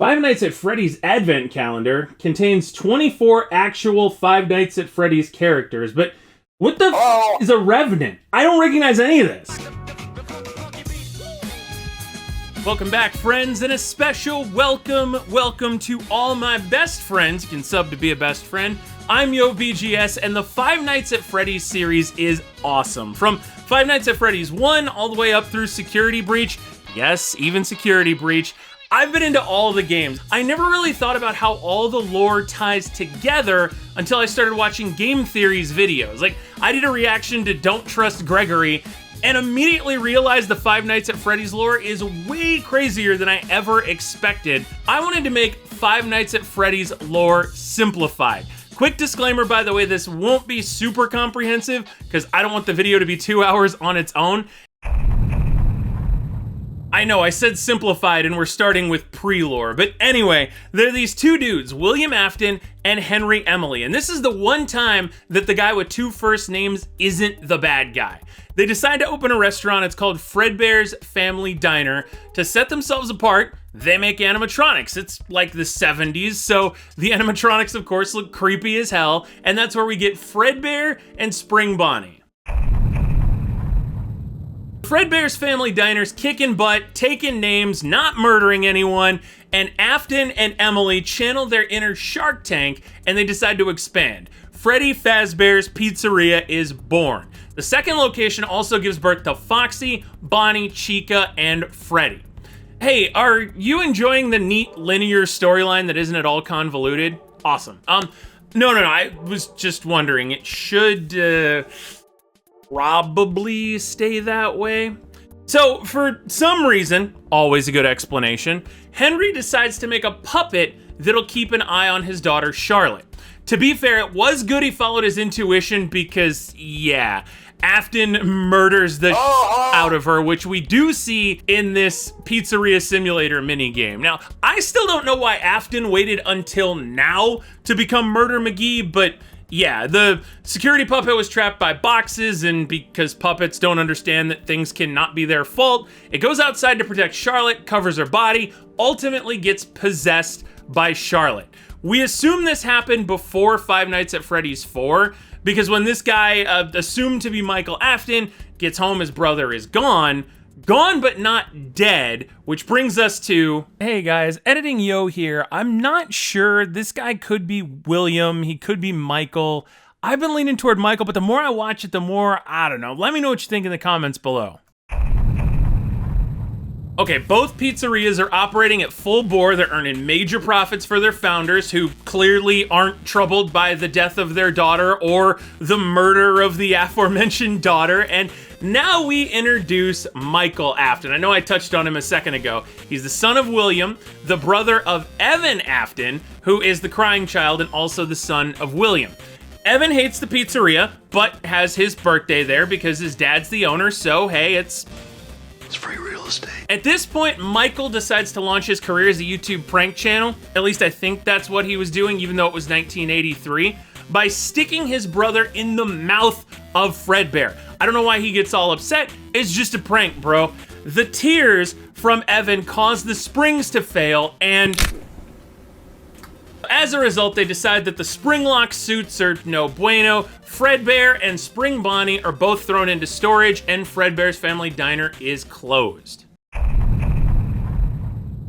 Five Nights at Freddy's Advent Calendar contains 24 actual Five Nights at Freddy's characters, but what the f is a Revenant? I don't recognize any of this. Welcome back, friends, and a special welcome to all my best friends. You can sub to be a best friend. I'm YoBGS, and the Five Nights at Freddy's series is awesome. From Five Nights at Freddy's 1 all the way up through Security Breach, yes, even Security Breach, I've been into all the games. I never really thought about how all the lore ties together until I started watching Game Theory's videos. Like, I did a reaction to Don't Trust Gregory and immediately realized the Five Nights at Freddy's lore is way crazier than I ever expected. I wanted to make Five Nights at Freddy's Lore Simplified. Quick disclaimer, by the way, this won't be super comprehensive because I don't want the video to be 2 hours on its own. I know, I said simplified and we're starting with pre-lore, but anyway, there are these two dudes, William Afton and Henry Emily, and this is the one time that the guy with two first names isn't the bad guy. They decide to open a restaurant, it's called Fredbear's Family Diner. To set themselves apart, they make animatronics. It's like the 70s, so the animatronics, of course, look creepy as hell, and that's where we get Fredbear and Spring Bonnie. Fredbear's Family Diner's kicking butt, taking names, not murdering anyone, and Afton and Emily channel their inner Shark Tank and they decide to expand. Freddy Fazbear's Pizzeria is born. The second location also gives birth to Foxy, Bonnie, Chica, and Freddy. Hey, are you enjoying the neat linear storyline that isn't at all convoluted? Awesome. No, I was just wondering, it should, probably stay that way. So for some reason, always a good explanation, Henry decides to make a puppet that'll keep an eye on his daughter Charlotte. To be fair, it was good he followed his intuition because, yeah, Afton murders the out of her, which we do see in this Pizzeria Simulator minigame. Now, I still don't know why Afton waited until now to become Murder McGee, but yeah, the security puppet was trapped by boxes, and because puppets don't understand that things cannot be their fault, it goes outside to protect Charlotte, covers her body, ultimately gets possessed by Charlotte. We assume this happened before Five Nights at Freddy's 4, because when this guy, assumed to be Michael Afton, gets home, his brother is gone but not dead, which brings us to, hey guys, Editing Yo here. I'm not sure, this guy could be William, he could be Michael. I've been leaning toward Michael, but the more I watch it, the more, I don't know. Let me know what you think in the comments below. Okay, both pizzerias are operating at full bore. They're earning major profits for their founders, who clearly aren't troubled by the death of their daughter or the murder of the aforementioned daughter. And now we introduce Michael Afton. I know I touched on him a second ago. He's the son of William, the brother of Evan Afton, who is the crying child and also the son of William. Evan hates the pizzeria, but has his birthday there because his dad's the owner, so hey, it's free real estate. At this point, Michael decides to launch his career as a YouTube prank channel. At least I think that's what he was doing, even though it was 1983, by sticking his brother in the mouth of Fredbear. I don't know why he gets all upset. It's just a prank, bro. The tears from Evan cause the springs to fail, and as a result, they decide that the spring lock suits are no bueno. Fredbear and Spring Bonnie are both thrown into storage, and Fredbear's Family Diner is closed.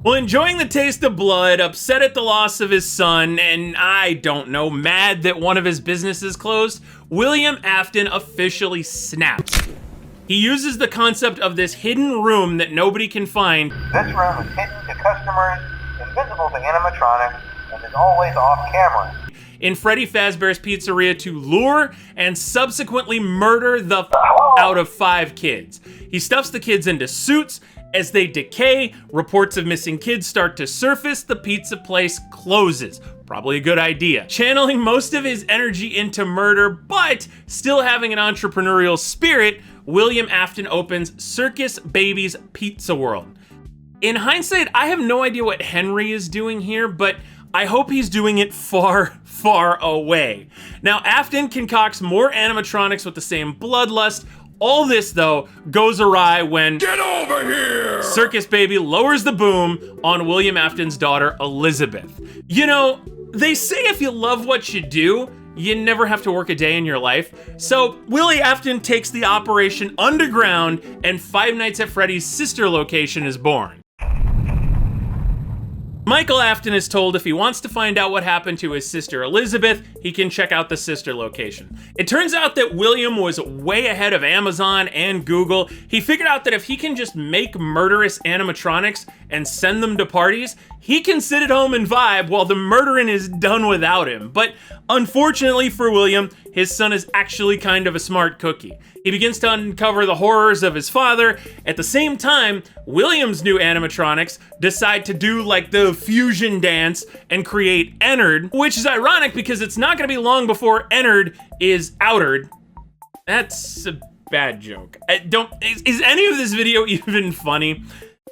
Well, enjoying the taste of blood, upset at the loss of his son, and I don't know, mad that one of his businesses closed, William Afton officially snaps. He uses the concept of this hidden room that nobody can find. This room is hidden to customers, invisible to animatronics, and is always off camera. In Freddy Fazbear's Pizzeria to lure and subsequently murder the out of 5 kids. He stuffs the kids into suits. As they decay, reports of missing kids start to surface, the pizza place closes. Probably a good idea. Channeling most of his energy into murder, but still having an entrepreneurial spirit, William Afton opens Circus Baby's Pizza World. In hindsight, I have no idea what Henry is doing here, but I hope he's doing it far, far away. Now, Afton concocts more animatronics with the same bloodlust, All this, though, goes awry when Get over here! Circus Baby lowers the boom on William Afton's daughter, Elizabeth. You know, they say if you love what you do, you never have to work a day in your life. So Willie Afton takes the operation underground, and Five Nights at Freddy's sister location is born. Michael Afton is told if he wants to find out what happened to his sister Elizabeth, he can check out the sister location. It turns out that William was way ahead of Amazon and Google. He figured out that if he can just make murderous animatronics and send them to parties, he can sit at home and vibe while the murdering is done without him. But unfortunately for William, his son is actually kind of a smart cookie. He begins to uncover the horrors of his father. At the same time, William's new animatronics decide to do like the fusion dance and create Ennard, which is ironic because it's not gonna be long before Ennard is outered. That's a bad joke. Is any of this video even funny?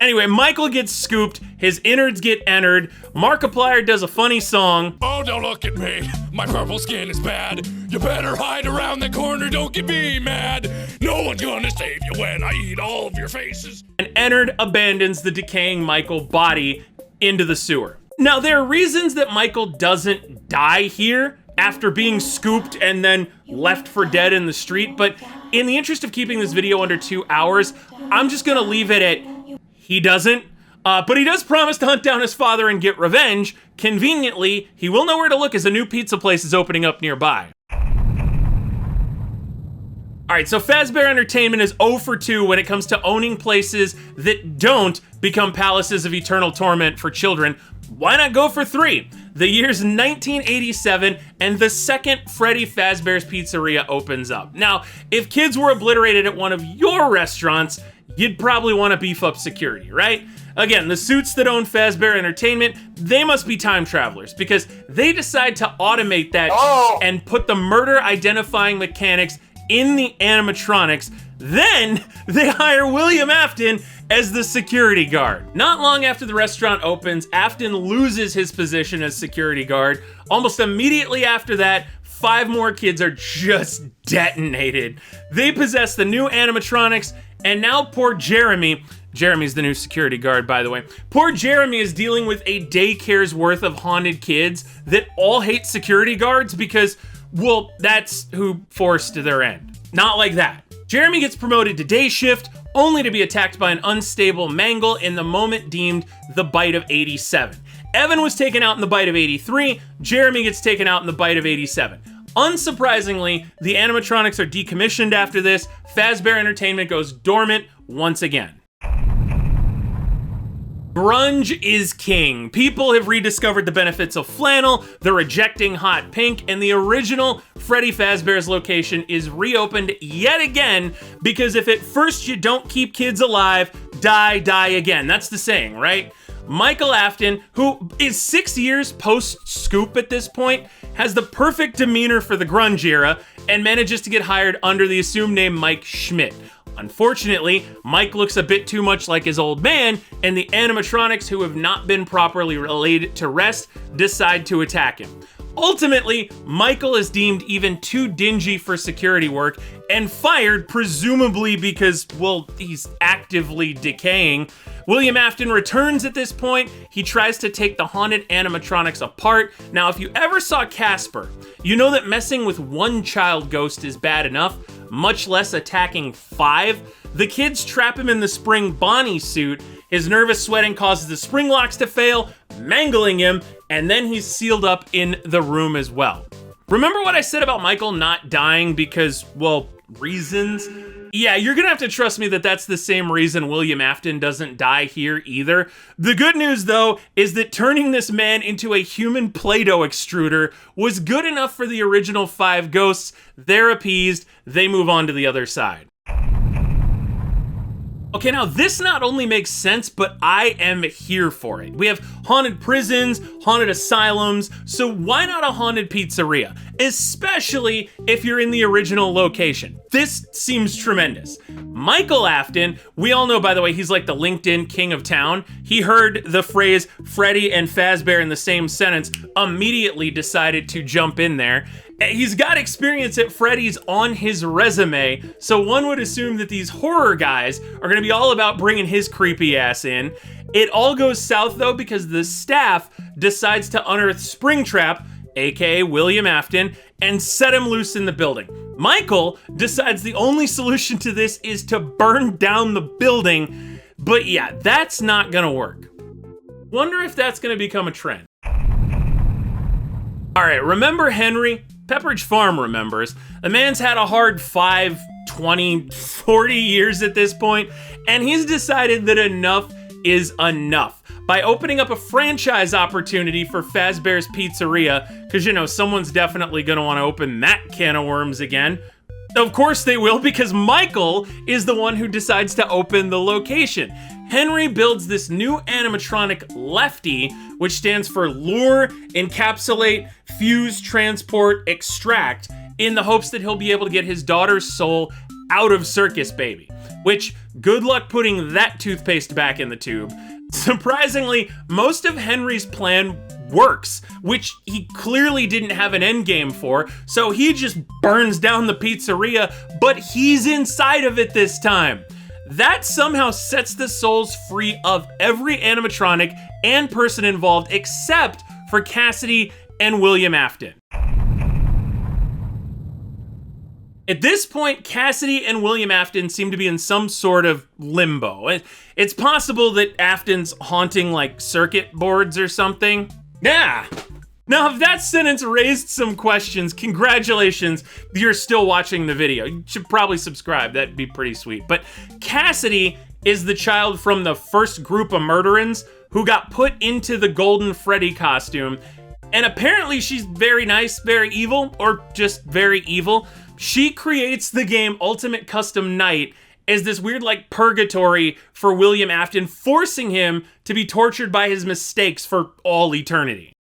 Anyway, Michael gets scooped, his innards get Ennard, Markiplier does a funny song. Oh, don't look at me. My purple skin is bad. You better hide around the corner, don't get me mad. No one's gonna save you when I eat all of your faces. And Ennard abandons the decaying Michael body into the sewer. Now, there are reasons that Michael doesn't die here after being scooped and then left for dead in the street, but in the interest of keeping this video under 2 hours, I'm just gonna leave it at he doesn't. But he does promise to hunt down his father and get revenge. Conveniently, he will know where to look as a new pizza place is opening up nearby. Alright, so Fazbear Entertainment is 0 for 2 when it comes to owning places that don't become palaces of eternal torment for children. Why not go for 3? The year's 1987, and the second Freddy Fazbear's Pizzeria opens up. Now, if kids were obliterated at one of your restaurants, you'd probably want to beef up security, right? Again, the suits that own Fazbear Entertainment, they must be time travelers because they decide to automate that and put the murder identifying mechanics in the animatronics. Then they hire William Afton as the security guard. Not long after the restaurant opens, Afton loses his position as security guard. Almost immediately after that, 5 more kids are just detonated. They possess the new animatronics, and now poor Jeremy's the new security guard, by the way. Poor Jeremy is dealing with a daycare's worth of haunted kids that all hate security guards because, well, that's who forced their end. Not like that. Jeremy gets promoted to day shift, only to be attacked by an unstable mangle in the moment deemed the bite of 87. Evan was taken out in the bite of 83, Jeremy gets taken out in the bite of 87. Unsurprisingly, the animatronics are decommissioned after this. Fazbear Entertainment goes dormant once again. Grunge is king. People have rediscovered the benefits of flannel, they're rejecting hot pink, and the original Freddy Fazbear's location is reopened yet again because if at first you don't keep kids alive, die again. That's the saying, right? Michael Afton, who is 6 years post-scoop at this point, has the perfect demeanor for the grunge era and manages to get hired under the assumed name Mike Schmidt. Unfortunately, Mike looks a bit too much like his old man, and the animatronics, who have not been properly relayed to rest, decide to attack him. Ultimately, Michael is deemed even too dingy for security work and fired, presumably because, well, he's actively decaying. William Afton returns at this point. He tries to take the haunted animatronics apart. Now, if you ever saw Casper, you know that messing with one child ghost is bad enough, much less attacking 5. The kids trap him in the spring Bonnie suit. His nervous sweating causes the spring locks to fail, mangling him, and then he's sealed up in the room as well. Remember what I said about Michael not dying because, well, reasons? Yeah, you're gonna have to trust me that that's the same reason William Afton doesn't die here either. The good news, though, is that turning this man into a human Play-Doh extruder was good enough for the original 5 ghosts. They're appeased, they move on to the other side. Okay, now this not only makes sense, but I am here for it. We have haunted prisons, haunted asylums, so why not a haunted pizzeria? especially if you're in the original location. This seems tremendous. Michael Afton, we all know, by the way, he's like the LinkedIn king of town. He heard the phrase Freddy and Fazbear in the same sentence, immediately decided to jump in there. He's got experience at Freddy's on his resume, so one would assume that these horror guys are gonna be all about bringing his creepy ass in. It all goes south though because the staff decides to unearth Springtrap, aka William Afton, and set him loose in the building. Michael decides the only solution to this is to burn down the building, but yeah, that's not gonna work. Wonder if that's gonna become a trend. All right, remember Henry? Pepperidge Farm remembers. The man's had a hard 5, 20, 40 years at this point, and he's decided that enough is enough by opening up a franchise opportunity for Fazbear's Pizzeria, because, you know, someone's definitely going to want to open that can of worms again. Of course they will, because Michael is the one who decides to open the location. Henry builds this new animatronic Lefty, which stands for Lure, Encapsulate, Fuse, Transport, Extract, in the hopes that he'll be able to get his daughter's soul out of Circus Baby. Which, good luck putting that toothpaste back in the tube. Surprisingly, most of Henry's plan works, which he clearly didn't have an end game for, so he just burns down the pizzeria, but he's inside of it this time. That somehow sets the souls free of every animatronic and person involved except for Cassidy and William Afton. At this point, Cassidy and William Afton seem to be in some sort of limbo. It's possible that Afton's haunting like circuit boards or something. Yeah. Now, if that sentence raised some questions, congratulations, you're still watching the video. You should probably subscribe, that'd be pretty sweet. But Cassidy is the child from the first group of murderins who got put into the Golden Freddy costume. And apparently she's very nice, very evil, or just very evil. She creates the game Ultimate Custom Night as this weird like purgatory for William Afton, forcing him to be tortured by his mistakes for all eternity.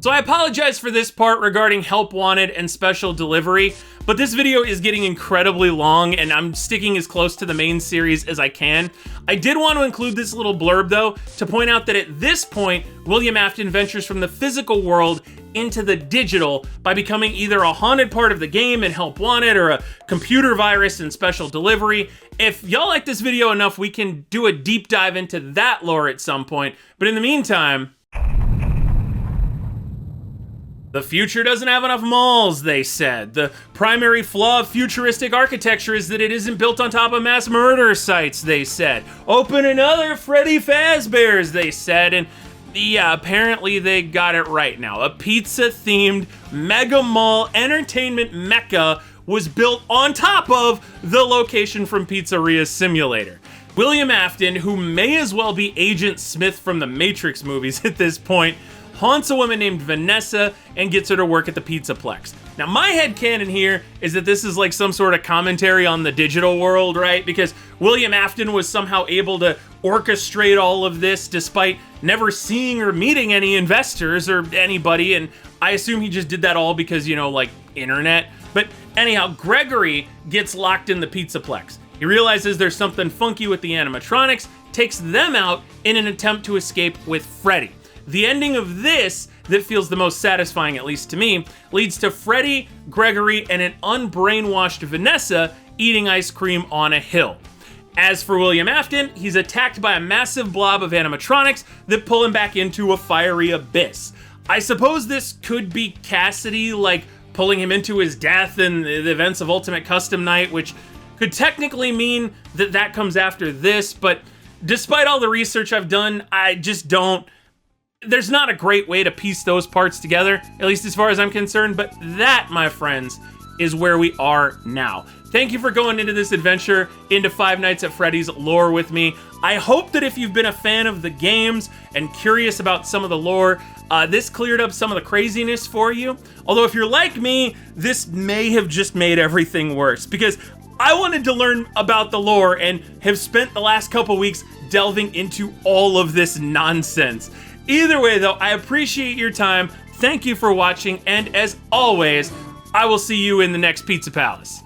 So I apologize for this part regarding help wanted and special delivery, but this video is getting incredibly long and I'm sticking as close to the main series as I can. I did want to include this little blurb though, to point out that at this point, William Afton ventures from the physical world into the digital by becoming either a haunted part of the game in Help Wanted or a computer virus in Special Delivery. If y'all like this video enough, we can do a deep dive into that lore at some point, but in the meantime, the future doesn't have enough malls, they said. The primary flaw of futuristic architecture is that it isn't built on top of mass murder sites, they said. Open another Freddy Fazbear's, they said, and yeah, apparently they got it right now. A pizza-themed mega mall entertainment mecca was built on top of the location from Pizzeria Simulator. William Afton, who may as well be Agent Smith from the Matrix movies at this point, haunts a woman named Vanessa and gets her to work at the Pizzaplex. Now, my headcanon here is that this is like some sort of commentary on the digital world, right? Because William Afton was somehow able to orchestrate all of this despite never seeing or meeting any investors or anybody, and I assume he just did that all because, you know, like, internet. But anyhow, Gregory gets locked in the Pizzaplex. He realizes there's something funky with the animatronics, takes them out in an attempt to escape with Freddy. The ending of this, that feels the most satisfying, at least to me, leads to Freddy, Gregory, and an unbrainwashed Vanessa eating ice cream on a hill. As for William Afton, he's attacked by a massive blob of animatronics that pull him back into a fiery abyss. I suppose this could be Cassidy, like, pulling him into his death in the events of Ultimate Custom Night, which could technically mean that that comes after this, but despite all the research I've done, I just don't... There's not a great way to piece those parts together, at least as far as I'm concerned, but that, my friends, is where we are now. Thank you for going into this adventure into Five Nights at Freddy's lore with me. I hope that if you've been a fan of the games and curious about some of the lore, this cleared up some of the craziness for you. Although if you're like me, this may have just made everything worse, because I wanted to learn about the lore and have spent the last couple weeks delving into all of this nonsense. Either way, though, I appreciate your time. Thank you for watching, and as always, I will see you in the next Pizza Palace.